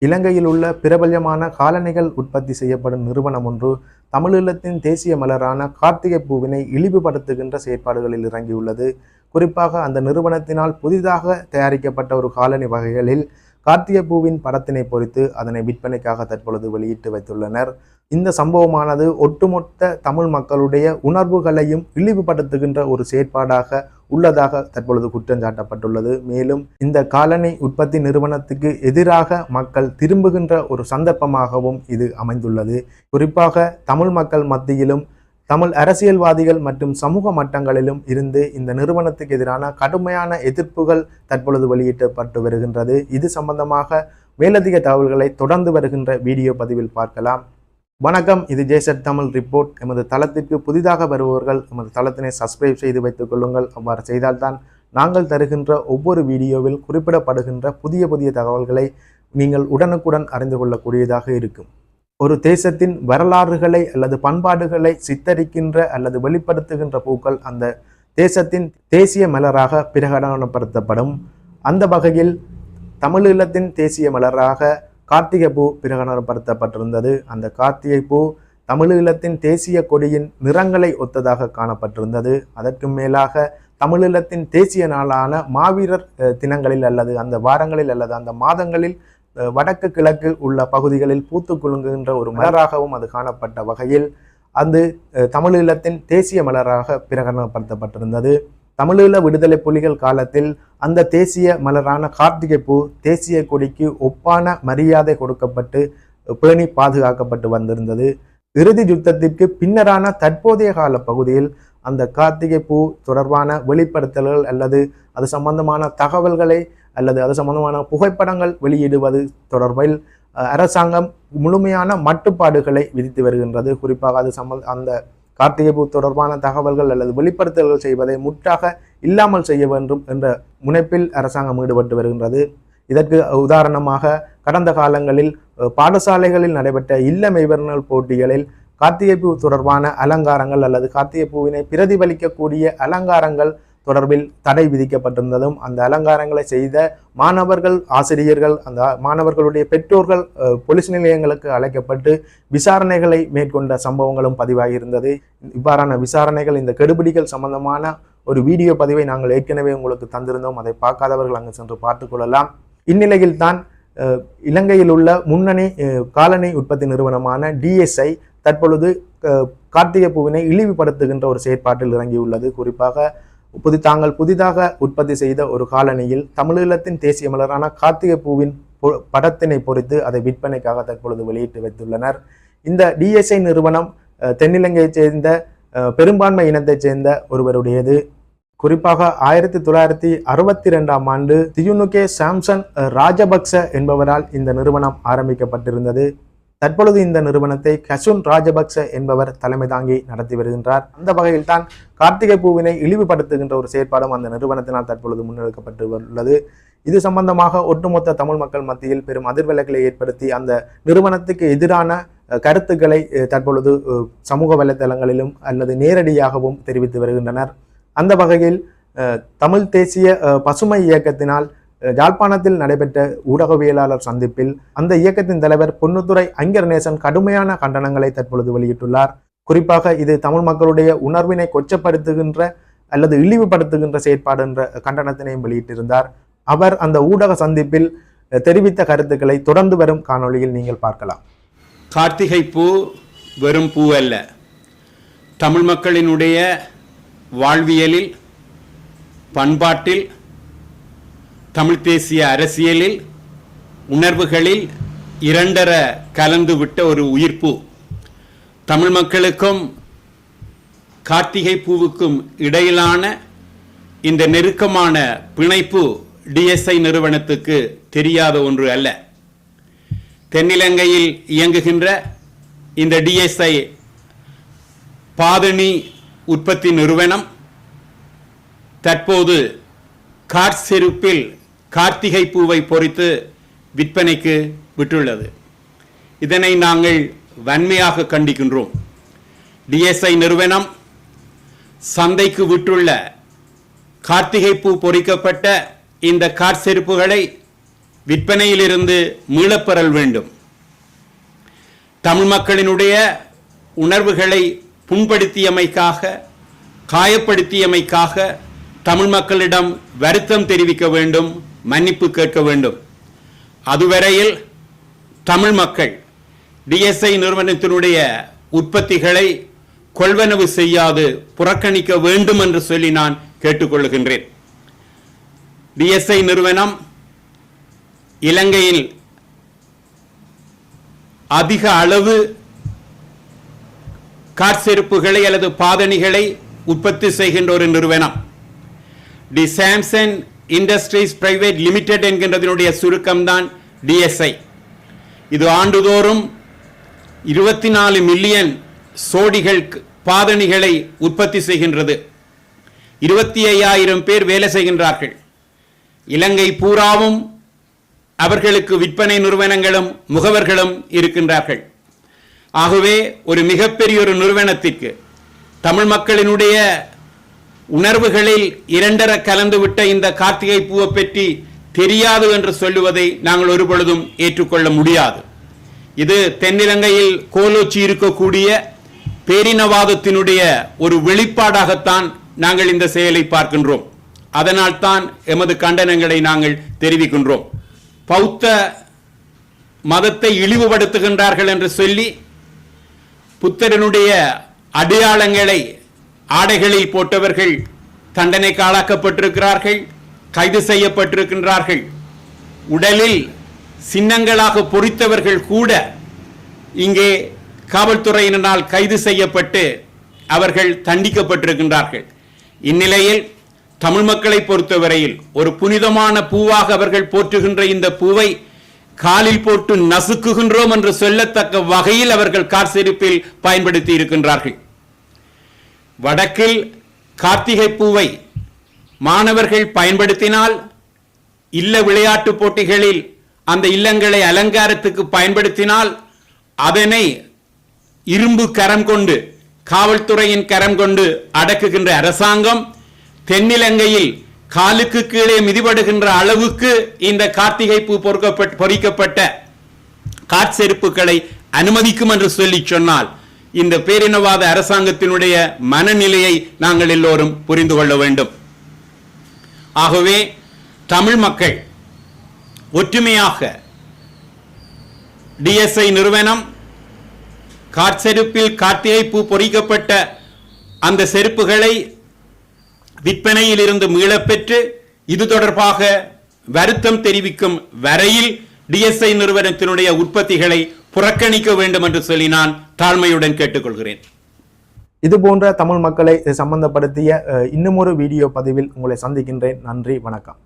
இலங்கையில் உள்ள பிரபல்யமான காலணிகள் உற்பத்தி செய்யப்படும் நிறுவனம் ஒன்று தமிழீழத்தின் தேசிய மலரான கார்த்திகை பூவினை இழிவுபடுத்துகின்ற செயற்பாடுகளில் இறங்கியுள்ளது. குறிப்பாக அந்த நிறுவனத்தினால் புதிதாக தயாரிக்கப்பட்ட ஒரு காலணி வகைகளில் கார்த்திகை பூவின் படத்தினை பொறித்து அதனை விற்பனைக்காக தற்பொழுது வெளியிட்டு வைத்துள்ளனர். இந்த சம்பவமானது ஒட்டுமொத்த தமிழ் மக்களுடைய உணர்வுகளையும் இழிவுபடுத்துகின்ற ஒரு செயற்பாடாக உள்ளதாக தற்பொழுது குற்றஞ்சாட்டப்பட்டுள்ளது. மேலும் இந்த காலணி உற்பத்தி நிறுவனத்துக்கு எதிராக மக்கள் திரும்புகின்ற ஒரு சந்தர்ப்பமாகவும் இது அமைந்துள்ளது. குறிப்பாக தமிழ் மக்கள் மத்தியிலும் தமிழ் அரசியல்வாதிகள் மற்றும் சமூக மட்டங்களிலும் இருந்து இந்த நிறுவனத்துக்கு எதிரான கடுமையான எதிர்ப்புகள் தற்பொழுது வெளியிடப்பட்டு வருகின்றது. இது சம்பந்தமாக மேலதிக தகவல்களை தொடர்ந்து வருகின்ற வீடியோ பதிவில் பார்க்கலாம். வணக்கம், இது ஜேசட் தமிழ் ரிப்போர்ட். எமது தளத்திற்கு புதிதாக வருபவர்கள் எமது தளத்தினை சப்ஸ்கிரைப் செய்து வைத்துக் கொள்ளுங்கள். அவ்வாறு செய்தால்தான் நாங்கள் தருகின்ற ஒவ்வொரு வீடியோவில் குறிப்பிடப்படுகின்ற புதிய தகவல்களை நீங்கள் உடனுக்குடன் அறிந்து கொள்ளக்கூடியதாக இருக்கும். ஒரு தேசத்தின் வரலாறுகளை அல்லது பண்பாடுகளை சித்தரிக்கின்ற அல்லது வெளிப்படுத்துகின்ற பூக்கள் அந்த தேசத்தின் தேசிய மலராக பிரகடனப்படுத்தப்படும். அந்த வகையில் தமிழீழத்தின் தேசிய மலராக கார்த்திகை பூ பிரகடனப்படுத்தப்பட்டிருந்தது. அந்த கார்த்திகை பூ தமிழீழத்தின் தேசிய கொடியின் நிறங்களை ஒத்ததாக காணப்பட்டிருந்தது. அதற்கு மேலாக தமிழீழத்தின் தேசிய நாளான மாவீரர் தினங்களில் அல்லது அந்த வாரங்களில் அல்லது அந்த மாதங்களில் வடக்கு கிழக்கு உள்ள பகுதிகளில் பூத்து குலுங்குகின்ற ஒரு மலராகவும் அது காணப்பட்ட வகையில் அது தமிழீழத்தின் தேசிய மலராக பிரகடனப்படுத்தப்பட்டிருந்தது. தமிழீழ விடுதலை புலிகள் காலத்தில் அந்த தேசிய மலரான கார்த்திகை பூ தேசிய கொடிக்கு ஒப்பான மரியாதை கொடுக்கப்பட்டு பேணி பாதுகாக்கப்பட்டு வந்திருந்தது. இறுதி யுத்தத்திற்கு பின்னரான தற்போதைய கால பகுதியில் அந்த கார்த்திகை பூ தொடர்பான வெளிப்படுத்தல்கள் அல்லது அது சம்பந்தமான தகவல்களை அல்லது அது சம்பந்தமான புகைப்படங்கள் வெளியிடுவது தொடர்பில் அரசாங்கம் முழுமையான மட்டுப்பாடுகளை விதித்து வருகின்றது. குறிப்பாக அது அந்த கார்த்திகை பூ தொடர்பான தகவல்கள் அல்லது வெளிப்படுத்தல்கள் செய்வதை முற்றாக இல்லாமல் செய்ய வேண்டும் என்ற முனைப்பில் அரசாங்கம் ஈடுபட்டு வருகின்றது. இதற்கு உதாரணமாக கடந்த காலங்களில் பாடசாலைகளில் நடைபெற்ற இல்ல மெய்வர்ணல் போட்டிகளில் கார்த்திகை பூ தொடர்பான அலங்காரங்கள் அல்லது கார்த்திகை பூவினை பிரதிபலிக்கக்கூடிய அலங்காரங்கள் தொடர்பில் தடை விதிக்கப்பட்டிருந்ததும் அந்த அலங்காரங்களை செய்த மாணவர்கள், ஆசிரியர்கள், அந்த மாணவர்களுடைய பெற்றோர்கள் போலீஸ் நிலையங்களுக்கு அழைக்கப்பட்டு விசாரணைகளை மேற்கொண்ட சம்பவங்களும் பதிவாகியிருந்தது. இவ்வாறான விசாரணைகள், இந்த கெடுபிடிகள் சம்பந்தமான ஒரு வீடியோ பதிவை நாங்கள் ஏற்கனவே உங்களுக்கு தந்திருந்தோம். அதை பார்க்காதவர்கள் அங்கு சென்று பார்த்து கொள்ளலாம். இந்நிலையில் தான் இலங்கையில் உள்ள முன்னணி காலணி உற்பத்தி நிறுவனமான DSI தற்பொழுது கார்த்திகை பூவினை இழிவுபடுத்துகின்ற ஒரு செயற்பாட்டில் இறங்கியுள்ளது. குறிப்பாக தாங்கள் புதிதாக உற்பத்தி செய்த ஒரு காலணியில் தமிழீழத்தின் தேசிய மலரான கார்த்திகை பூவின் படத்தினை பொறித்து அதை விற்பனைக்காக தற்பொழுது வெளியிட்டு வைத்துள்ளனர். இந்த DSI நிறுவனம் தென்னிலங்கையைச் சேர்ந்த பெரும்பான்மை இனத்தைச் சேர்ந்த ஒருவருடையது. குறிப்பாக 1962ஆம் ஆண்டு தியுனுகே சாம்சன் ராஜபக்ச என்பவரால் இந்த நிறுவனம் ஆரம்பிக்கப்பட்டிருந்தது. தற்பொழுது இந்த நிறுவனத்தை கசுன் ராஜபக்ச என்பவர் தலைமை தாங்கி நடத்தி வருகின்றார். அந்த வகையில் தான் கார்த்திகை பூவினை இழிவுபடுத்துகின்ற ஒரு செயற்பாடும் அந்த நிறுவனத்தினால் தற்பொழுது முன்னெடுக்கப்பட்டு உள்ளது. இது சம்பந்தமாக ஒட்டுமொத்த தமிழ் மக்கள் மத்தியில் பெரும் அதிர்வலைகளை ஏற்படுத்தி அந்த நிறுவனத்துக்கு எதிரான கருத்துக்களை தற்பொழுது சமூக வலைதளங்களிலும் அல்லது நேரடியாகவும் தெரிவித்து வருகின்றனர். அந்த வகையில் தமிழ் தேசிய பசுமை இயக்கத்தினால் யாழ்ப்பாணத்தில் நடைபெற்ற ஊடகவியலாளர் சந்திப்பில் அந்த இயக்கத்தின் தலைவர் பொன்னுத்துரை ஐங்கரநேசன் கடுமையான கண்டனங்களை தற்பொழுது வெளியிட்டுள்ளார். குறிப்பாக இது தமிழ் மக்களுடைய உணர்வினை கொச்சப்படுத்துகின்ற அல்லது இழிவுபடுத்துகின்ற செயற்பாடு என்ற கண்டனத்தினையும் வெளியிட்டிருந்தார். அவர் அந்த ஊடக சந்திப்பில் தெரிவித்த கருத்துக்களை தொடர்ந்து வரும் காணொளியில் நீங்கள் பார்க்கலாம். கார்த்திகை பூ வெறும் பூ அல்ல, தமிழ் மக்களினுடைய வாழ்வியலில், பண்பாட்டில், தமிழ் தேசிய அரசியலில், உணர்வுகளில் இரண்டர கலந்துவிட்ட ஒரு உயிர்ப்பு. தமிழ் மக்களுக்கும் கார்த்திகை பூவுக்கும் இடையிலான இந்த நெருக்கமான பிணைப்பு DSI நிறுவனத்துக்கு தெரியாத ஒன்று அல்ல. தென்னிலங்கையில் இயங்குகின்ற இந்த DSI பாதணி உற்பத்தி நிறுவனம் தற்போது கார் செருப்பில் கார்த்திகை பூவை பொறித்து விற்பனைக்கு விட்டுள்ளது. இதனை நாங்கள் வன்மையாக கண்டிக்கின்றோம். DSI நிறுவனம் சந்தைக்கு விட்டுள்ள கார்த்திகை பூ பொறிக்கப்பட்ட இந்த கார் செருப்புகளை விற்பனையிலிருந்து மீளப்பெறல் வேண்டும். தமிழ் மக்களினுடைய உணர்வுகளை புண்படுத்தியமைக்காக, காயப்படுத்தியமைக்காக தமிழ் மக்களிடம் வருத்தம் தெரிவிக்க வேண்டும், மன்னிப்பு கேட்க வேண்டும். அதுவரையில் தமிழ் மக்கள் டிஎஸ்ஐ நிறுவனத்தினுடைய உற்பத்திகளை கொள்வனவு செய்யாது புறக்கணிக்க வேண்டும் என்று சொல்லி நான் கேட்டுக்கொள்கின்றேன். டிஎஸ்ஐ நிறுவனம் இலங்கையில் அதிக அளவு காற்செருப்புகளை அல்லது பாதணிகளை உற்பத்தி செய்கின்ற ஒரு நிறுவனம். T Samson Industries Private Limited என்கின்றதனுடைய சுருக்கம்தான் டிஎஸ்ஐ. இது ஆண்டுதோறும் 24 மில்லியன் சோடிகள் பாதணிகளை உற்பத்தி செய்கின்றது. 25,000 பேர் வேலை செய்கின்றார்கள். இலங்கை பூராவும் அவர்களுக்கு விற்பனை நிறுவனங்களும் முகவர்களும் இருக்கின்றார்கள். ஆகவே ஒரு மிகப்பெரிய ஒரு நிறுவனத்திற்கு தமிழ் மக்களினுடைய உணர்வுகளில் இரண்டர கலந்துவிட்ட இந்த கார்த்திகை பூவை பற்றி தெரியாது என்று சொல்லுவதை நாங்கள் ஒருபொழுதும் ஏற்றுக்கொள்ள முடியாது. இது தென்னிலங்கையில் கோலோச்சி இருக்கக்கூடிய பேரினவாதத்தினுடைய ஒரு வெளிப்பாடாகத்தான் நாங்கள் இந்த செயலை பார்க்கின்றோம். அதனால் தான் எமது கண்டனங்களை நாங்கள் தெரிவிக்கின்றோம். பௌத்த மதத்தை இழிவுபடுத்துகின்றார்கள் என்று சொல்லி புத்தரனுடைய அடையாளங்களை ஆடைகளில் போட்டவர்கள் தண்டனைக்கு ஆளாக்கப்பட்டிருக்கிறார்கள், கைது செய்யப்பட்டிருக்கின்றார்கள். உடலில் சின்னங்களாக பொறித்தவர்கள் கூட இங்கே காவல்துறையினரால் கைது செய்யப்பட்டு அவர்கள் தண்டிக்கப்பட்டிருக்கின்றார்கள். இந்நிலையில் தமிழ் மக்களை பொறுத்தவரையில் ஒரு புனிதமான பூவாக அவர்கள் போற்றுகின்ற இந்த பூவை காலில் போட்டு நசுக்குகின்றோம் என்று சொல்லத்தக்க வகையில் அவர்கள் காற்செருப்பில் பயன்படுத்தி இருக்கின்றார்கள். வடக்கில் கார்த்திகை பூவை மாணவர்கள் பயன்படுத்தினால் இல்ல விளையாட்டு போட்டிகளில் அந்த இல்லங்களை அலங்காரத்துக்கு பயன்படுத்தினால் அதனை இரும்பு கரம் கொண்டு, காவல்துறையின் கரம் கொண்டு அடக்குகின்ற அரசாங்கம் தென்னிலங்கையில் காலுக்கு கீழே மிதிபடுகின்ற அளவுக்கு இந்த கார்த்திகை பூ பொறிக்கப்பட்ட காற்செருப்புகளை அனுமதிக்கும் என்று சொல்லி சொன்னால் இந்த பேரினவாத அரசாங்கத்தினுடைய மனநிலையை நாங்கள் எல்லோரும் புரிந்து கொள்ள வேண்டும். ஆகவே தமிழ் மக்கள் ஒற்றுமையாக டிஎஸ்ஐ நிறுவனம் காற்செருப்பில் கார்த்திகை பூ பொறிக்கப்பட்ட அந்த செருப்புகளை விற்பனையில் இருந்து மீளப்பெற்று இது தொடர்பாக வருத்தம் தெரிவிக்கும் வரையில் டிஎஸ்ஐ நிறுவனத்தினுடைய உற்பத்திகளை புறக்கணிக்க வேண்டும் என்று சொல்லி நான் தாழ்மையுடன் கேட்டுக்கொள்கிறேன். இது போன்ற தமிழ் மக்களை சம்பந்தப்படுத்திய இன்னும் ஒரு வீடியோ பதிவில் உங்களை சந்திக்கின்றேன். நன்றி, வணக்கம்.